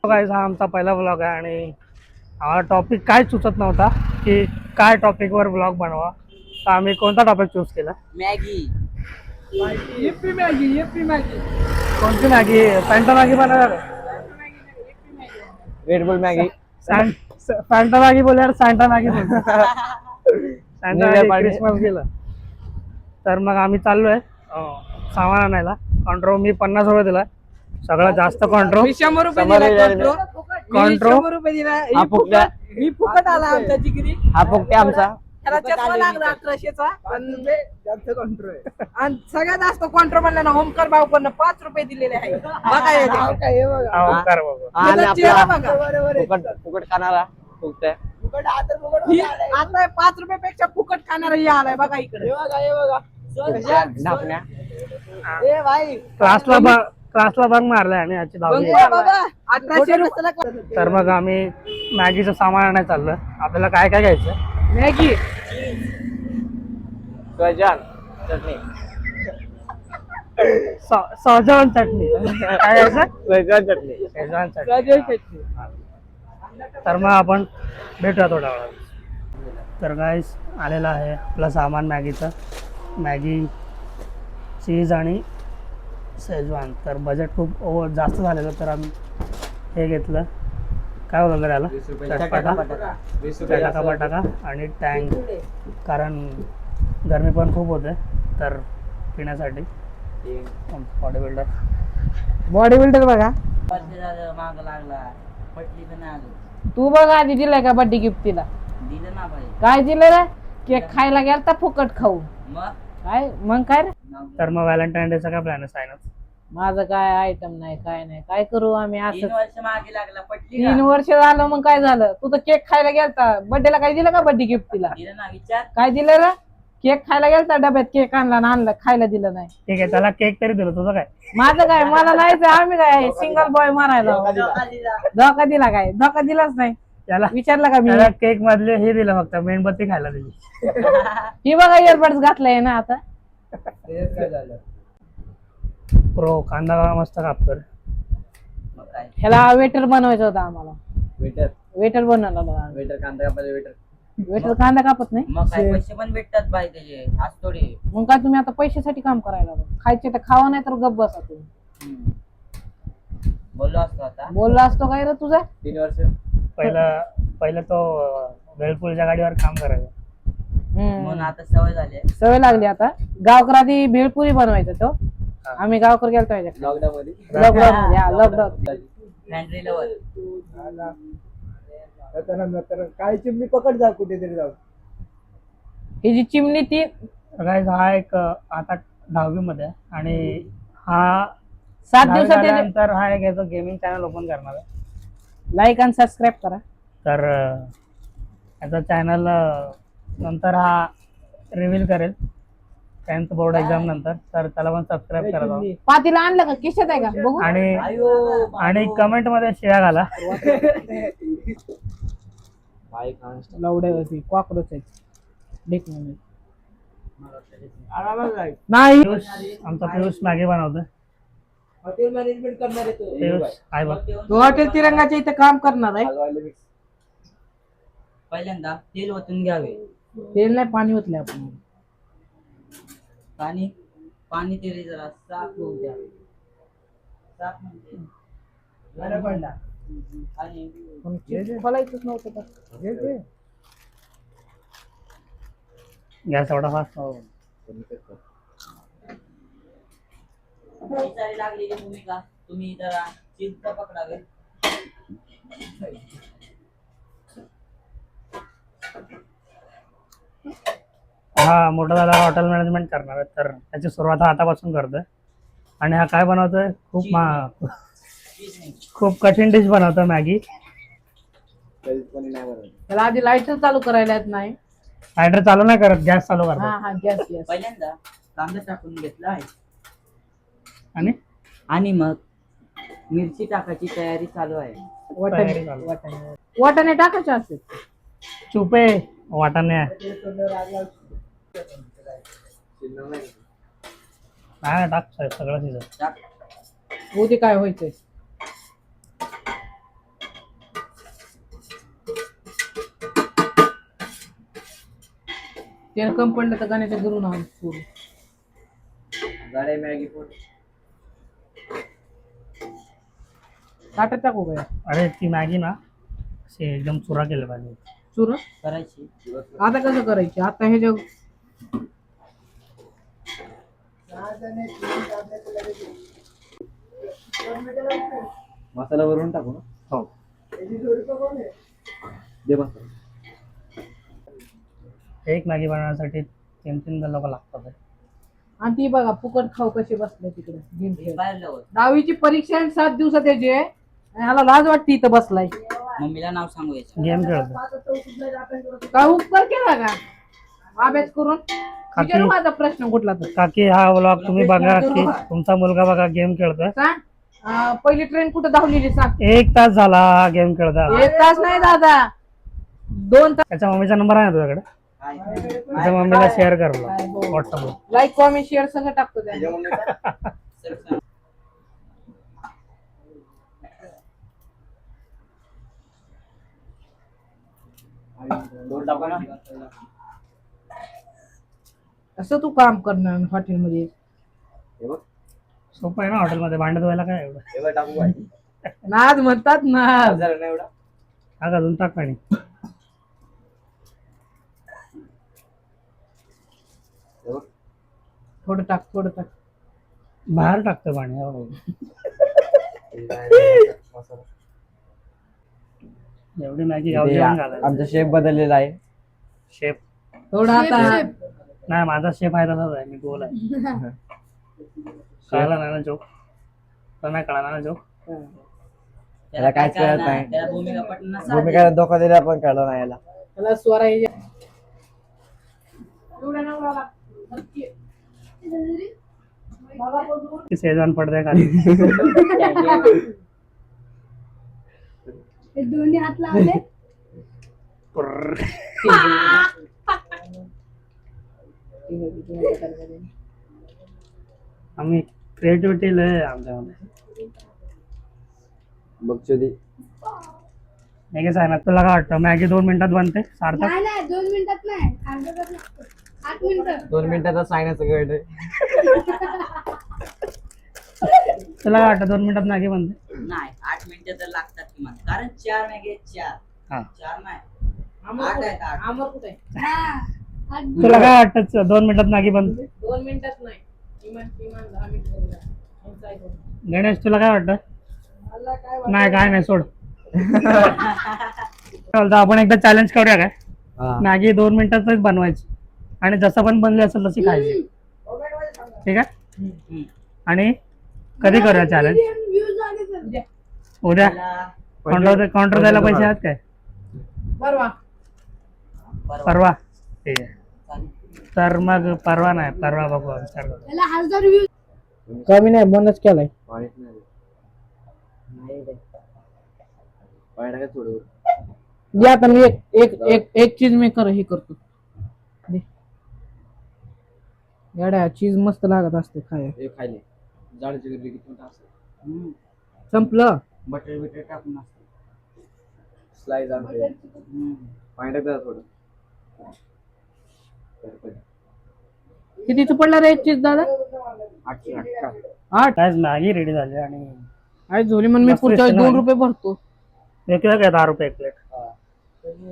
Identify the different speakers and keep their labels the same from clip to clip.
Speaker 1: Guys, हा आमचा पहिला व्लॉग आहे आणि हा टॉपिक काय सुचत नव्हता की काय टॉपिकवर व्लॉग बनवा. तर आम्ही कोणता टॉपिक चूज केला?
Speaker 2: मॅगी.
Speaker 3: यप्पी मॅगी
Speaker 1: कोणती मॅगी? फॅन्टा मॅगी बनवणार?
Speaker 2: Red Bull Maggi.
Speaker 1: फॅन्टा मॅगी बोलल्यावर सॅन्टा मॅगी बोलतो. सॅन्टा मॅगी क्रिसमस गेला. तर मग आम्ही चाललोय सामान आणायला. कॉन्ट्रो मी 50 रुपये दिला, सगळ्यात जास्त कॉन्ट्रो.
Speaker 3: 100 रुपये दिला
Speaker 1: कॉन्ट्रो
Speaker 3: 100 रुपये दिला. ही फुकट आला आमच्या जिगरी.
Speaker 2: हा फुकटे आमचा.
Speaker 3: त्याला चष्मा लागला 1800चा पण जास्त कॉन्ट्रो आहे. आणि सगळ्यात जास्त कॉन्ट्रो म्हणला ना ओमकार भाऊ पण 5 रुपये दिलेले आहे. बघा हे बघा.
Speaker 1: ओंकार बाबा.
Speaker 2: आणि
Speaker 3: त्याचा चेहरा
Speaker 2: आपला
Speaker 3: बघा.
Speaker 2: फुकट फुकट खाणारा फुकटे.
Speaker 3: ही आता 5 रुपयापेक्षा फुकट खाणारा ही आलाय बघा इकडे. हे बघा.
Speaker 2: ढापण्या.
Speaker 3: ए भाई
Speaker 1: क्लासला बंक मारलाय आणि याची दहावी आहे.
Speaker 3: बाबा 1800 रुपयाला
Speaker 1: तर मग आम्ही मॅगीचं सामान आणायला चाललोय. आपल्याला काय काय घ्यायचं?
Speaker 3: मॅगी
Speaker 2: गजान चटणी.
Speaker 1: सहजन चटणी. काय घ्यायचं?
Speaker 2: गजान चटणी.
Speaker 1: शेजवान चटणी. तर मग आपण भेटूया थोड्या वेळात. तर गाईस, आलेला आहे आपलं सामान मॅगीचं. मॅगी, चीज आणि शेजवान. तर बजेट खूप जास्त झालेलं, तर आम्ही हे घेतलं. काय बोलतो याला? चटाका बटाका आणि टँक. कारण गरमी पण खूप होते, तर पिण्यासाठी.
Speaker 3: बॉडी बिल्डर बघा.
Speaker 2: माग लागला पटली तर नाही आलो.
Speaker 3: तू बघ आधी दिलाय का बर्थडे गिफ्ट तिला?
Speaker 2: दिलं ना भाई.
Speaker 3: काय दिलं रे? केक खायला गेलता फुकट खाऊ.
Speaker 2: मग
Speaker 3: मग काय रे?
Speaker 1: तर मग व्हॅलेंटाईन डेचा काय प्लॅन आहे सायनाच?
Speaker 3: माझं काय आयटम नाही, काय नाही. काय करू आम्ही
Speaker 2: 3
Speaker 3: असं?
Speaker 2: वर्ष मागे लागला पटली
Speaker 3: 3 वर्ष झालं मग काय झालं? तू तर केक खायला गेलता, बर्थडेला काय दिलं का बर्थडे गिफ्ट तिला?
Speaker 2: दिलं ना विचार.
Speaker 3: काय दिलं रे? केक खायला गेलता, डब्यात केक आणला ना आणलं, खायला दिलं नाही.
Speaker 1: ठीक आहे, त्याला केक तरी दिलं. तुझं काय?
Speaker 3: माझं काय? मला नाहीच. आम्ही काय सिंगल बॉय मारायला धोका दिला? काय धोका दिलाच नाही.
Speaker 1: त्याला
Speaker 3: विचारलं का मी?
Speaker 1: त्याला केक मधले हे दिलं, फक्त मेणबत्ती खायला दिली.
Speaker 3: ही बघा इयरबड्स घातलाय ना आता.
Speaker 1: प्रो कांदा मस्त कापकर.
Speaker 2: मग काय
Speaker 3: ह्याला वेटर बनवायचं होतं आम्हाला.
Speaker 2: वेटर
Speaker 3: वेटर बनवला होता.
Speaker 2: वेटर कांदा कापायला वेटर.
Speaker 3: वेटर कांदा कापत नाही.
Speaker 2: मग काय पैसे पण भेटतात बाई त्याचे. आज थोडे.
Speaker 3: मग काय तुम्ही आता पैशासाठी काम करायला लागला? खायचे तर खावा, नाही तर गप्प बसा तुम्ही.
Speaker 2: बोललो असतो आता.
Speaker 3: बोलला असतो काय रे तुझा?
Speaker 2: 3 वर्ष.
Speaker 1: पहिलं तो भेळपुरीच्या गाडीवर काम करायचा.
Speaker 2: म्हणून आता सवय झाली.
Speaker 3: सवय लागली आता. गावकर आधी भेळपुरी बनवायचा तो. आम्ही गावकर गेलतो
Speaker 2: लॉकडाऊन मध्ये.
Speaker 3: लॉकडाऊन मध्ये. Lockdown
Speaker 2: pantry level.
Speaker 3: काय चिमणी पकड जा कुठेतरी जाऊ. ही जी चिमणी ती
Speaker 1: गाईज, हा एक आता 10वी मध्ये आहे आणि हा
Speaker 3: 7 दिवसात
Speaker 1: नंतर हा एक याचं गेमिंग चॅनल ओपन करणार आहे.
Speaker 3: लाईक आणि सबस्क्राईब करा.
Speaker 1: तर याचा चॅनल नंतर हा रिव्हील करेल 10th बोर्ड एक्झाम नंतर. तर त्याला पण सबस्क्राईब करा जाऊन.
Speaker 3: पातीला आणलं का? किशात आहे का? बघू.
Speaker 1: आणि कमेंट मध्ये शिव्या घाला.
Speaker 3: लवड्यावरती कॉकरोच आहे. नाही.
Speaker 1: आमचा पियुष मॅगी बनवतोय.
Speaker 2: हॉटेल मॅनेजमेंट करणार आहे तो.
Speaker 1: पियुष आहे बघ.
Speaker 3: तो हॉटेल तिरंगाच्या इथे काम करणार आहे.
Speaker 2: पहिल्यांदा तेल ओतून घ्यावे.
Speaker 3: तेल नाही, पाणी ओतले आपण.
Speaker 2: पाणी तेल जरा साफ होऊ द्यावे. साफ म्हणजे आणि
Speaker 3: खोलायचंच नव्हतं का?
Speaker 1: गॅस एवढा फास्ट.
Speaker 2: लागलेली भूमिका तुम्ही जरा चिंता पकडावे.
Speaker 1: हा मोठा झाला हॉटेल मॅनेजमेंट करणार आहे, तर त्याची सुरुवात हा आतापासून करतोय. आणि हा काय बनवतोय? खूप कठीण डिश बनवतोय मॅगी.
Speaker 3: त्याला आधी लाईटर चालू करायला येत नाही.
Speaker 1: लायटर चालू नाही करत, गॅस चालू करतो.
Speaker 3: हा गॅस.
Speaker 2: पहिल्यांदा कांदा टाकून घेतला आहे
Speaker 1: आणि
Speaker 2: आणि मग मिरची टाकायची तयारी चालू आहे.
Speaker 3: वाटाणे टाकायचे असते.
Speaker 1: चुपे वाटाणे नाही टाक सगळं तिथं.
Speaker 3: उद्या काय व्हायचंय? तेल कम पडलं तर गाण्याच्या गुरु नाव सोडू.
Speaker 2: गाड्या मॅगी फोड.
Speaker 3: ताटात टाकू काय
Speaker 1: अरे ती मॅगी ना अशी एकदम चुरा केलं पाहिजे.
Speaker 3: चुर
Speaker 2: करायची.
Speaker 3: आता कसं करायची आता हे जग
Speaker 2: मसाला वरून टाकू ना.
Speaker 1: हो.
Speaker 2: दे मसाला.
Speaker 1: एक मॅगी बनवण्यासाठी 3 लोक लागतात.
Speaker 3: आणि ती बघा फुकट खाऊ कसे बसले तिकडे गेम खेळ.
Speaker 2: बाहेर लावत.
Speaker 3: 10वीची परीक्षा आहे 7 दिवसात त्याची आहे आणि ह्याला लाज वाटते इथं बसलाय.
Speaker 2: मम्मीला नाव सांगू याचं.
Speaker 1: गेम खेळतो.
Speaker 3: काय उपकार केला का अभ्यास करून विचारू माझा प्रश्न कुठला तर
Speaker 1: काकी हा व्लॉग तुम्ही बघा की तुमचा मुलगा बघा गेम खेळतोय.
Speaker 3: सांग पहिली ट्रेन कुठं धावलेली सांग.
Speaker 1: 1 तास झाला हा गेम खेळता.
Speaker 3: 1 तास नाही दादा 2 तास.
Speaker 1: त्याच्या मम्मीचा नंबर आहे ना तुझ्याकडे? त्याच्या मम्मीला शेअर कर व्हॉट्सअपवर.
Speaker 3: लाईक कॉमेंट शेअर सगळं टाकतो त्या. असं तू काम करणार हॉटेलमध्ये.
Speaker 1: सोपं आहे ना हॉटेलमध्ये भांडे धुवायला काय एवढं.
Speaker 3: नाद म्हणतात ना.
Speaker 1: टाक अजून टाक पाणी.
Speaker 3: थोडं टाक थोडं टाक.
Speaker 1: बाहेर टाकतं पाणी. एवढी मॅगी गावठी घालायला.
Speaker 2: आमचा शेफ बदललेला आहे.
Speaker 1: शेफ
Speaker 3: थोडं आता
Speaker 1: नाही माझा शेफ आहे तसाच आहे. मी गोल आहे. कळाला नाही ना जोक? तर नाही कळाला ना जोक?
Speaker 2: त्याला काहीच कळत नाही. भूमिका धोका दिला पण कळलं नाही याला.
Speaker 3: त्याला स्वरा
Speaker 1: सेजवान पडते खाली.
Speaker 4: दोन्ही हात लावले.
Speaker 1: आम्ही क्रिएटिव्हिटी लय आमच्यामध्ये.
Speaker 2: बघचोदी.
Speaker 1: नाही काय ना तुला काय वाटतं मॅगी 2 मिनिटात बनते सार्थक?
Speaker 4: नाही नाही 2 मिनिटात नाही अर्धा तास लागतो. 8 मिनिटं.
Speaker 2: 2 मिनिटातच सांगण्याचं कळत.
Speaker 1: तुला काय वाटतं 2 मिनिटात मॅगी बनते?
Speaker 2: नाही 8 मिनिटं तर लागतात किमान. कारण 4 मॅगी 4.
Speaker 1: हा.
Speaker 2: 4 नाही. 8 आहेत 8.
Speaker 3: आमर कुठे
Speaker 4: हा. 8
Speaker 1: तुला काय वाटतं 2 मिनिटात मॅगी बनते?
Speaker 3: 2 मिनिटात नाही किमान 10 मिनिटं.
Speaker 1: गणेश तुला काय वाटतं? नाही काय नाही सोड. चालतं आपण एकदा चॅलेंज करूया काय? मॅगी 2 मिनिटातच बनवायची आणि जसं पण बनली असेल तशी खायची. ठीक आहे? आणि कधी करूया चॅलेंज?
Speaker 4: व्ह्यूज आले तर.
Speaker 1: उद्या काउंटर द्यायला पैसे आहेत काय? परवा. ठीक आहे तर मग परवा नाही परवा बघू विचार करू.
Speaker 4: त्याला 1000 व्ह्यूज.
Speaker 3: कमी नाही मनच केलाय. दे आता मी एक चीज मेकर हे करतो. एवढ्या चीज मस्त लागत असते खायला. संपलं.
Speaker 2: बटर बिटर टाकून असतं. स्लाइस आणते. पाणी टाक थोडं.
Speaker 3: कितीच पडला रे एक चीज दादा? 8.
Speaker 1: काय मॅगी रेडी झाली आणि
Speaker 3: आज झोली म्हणून मी पुढच्या वेळेस 2 रुपये भरतो.
Speaker 1: एक काय 10 रुपये एक प्लेट.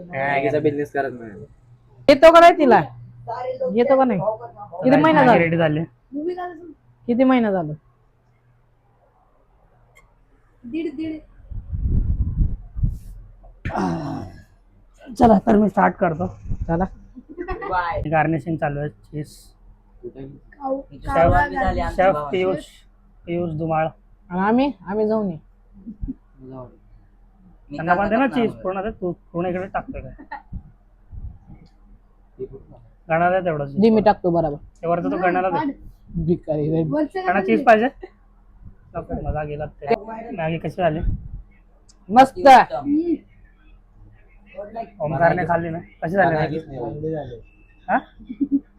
Speaker 2: मॅगीचा बिझनेस करत नाही.
Speaker 3: येतो का नाही तिला? येतो का नाही? किती महिना झाला?
Speaker 1: रेडी झाली.
Speaker 3: किती महिना झाला?
Speaker 4: दीड.
Speaker 1: चला तर मी स्टार्ट करतो.
Speaker 3: चला.
Speaker 2: बाय.
Speaker 1: गार्निशिंग चालू आहे. चीज शेफ पियुष धुमाळ.
Speaker 3: आणि आम्ही जाऊन ये.
Speaker 1: त्यांना पण दे ना चीज पूर्ण. तू पूर्ण इकडे टाकतो काय? गणा दे तेवढं.
Speaker 3: दे मी टाकतो बरोबर.
Speaker 1: तेवढं तो गणाला दे.
Speaker 3: भिकारी रे.
Speaker 1: गणा चीज पाहिजे. मजा गेला. मॅगी कशी झाली?
Speaker 3: मस्त.
Speaker 1: ओमकारने खाल्ली ना कशी झाली मॅगी? हा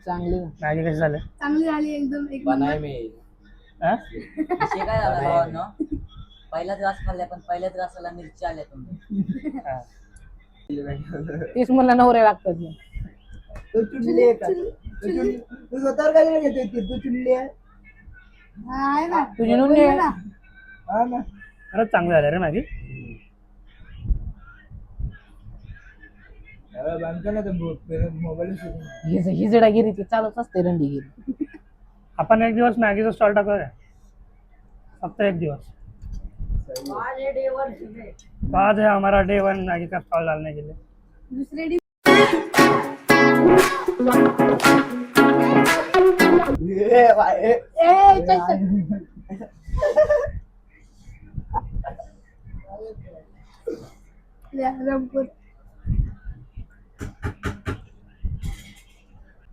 Speaker 3: चांगली.
Speaker 1: मॅगी कशी झाली?
Speaker 4: चांगली झाली एकदम एक नंबर.
Speaker 1: हा?
Speaker 2: विषय काय झाला भावांनो? पहिलाच घास खाल्ला पण पहिल्याच घासाला मिरची आल्या तुम्ही.
Speaker 1: हा.
Speaker 3: 30 मला नवऱ्या लागतात.
Speaker 2: तू चुनली आहे का? तू स्वतःवर काय घेते तू चुनली आहे
Speaker 4: आहे ना
Speaker 3: तुझी नोंदणी आहे ना
Speaker 2: हा ना
Speaker 1: खरंच चांगलं झालं रे मॅगी.
Speaker 2: मोबाईल
Speaker 3: हिजडागिरी ती चालूच असते रंडीगिरी.
Speaker 1: आपण एक दिवस मॅगीचा स्टॉल टाकूया फक्त एक दिवस. आज है हमारा डे 1 मैगी का स्टॉल डालने के लिए.
Speaker 4: दुसरे डी चल चल रंगपूर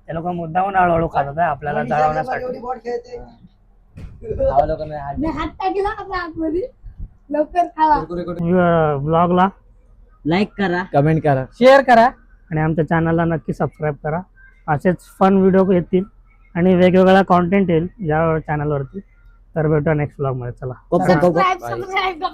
Speaker 1: ते लोक मुद्दामून हळूहळू खातात आहे आपल्याला जळवण्यासाठी.
Speaker 4: मी हात टाकला आपल्या आतमध्ये लवकर खावा.
Speaker 1: ब्लॉगला
Speaker 3: लाईक करा,
Speaker 2: कमेंट करा
Speaker 3: शेअर करा.
Speaker 1: आणि आमच्या चॅनलला नक्की सबस्क्राईब करा. असेच फन व्हिडिओ येतील आणि वेगवेगळा कॉन्टेंट येईल या चॅनलवरती. तर भेटूया नेक्स्ट ब्लॉगमध्ये. चला
Speaker 4: सबस्क्राईब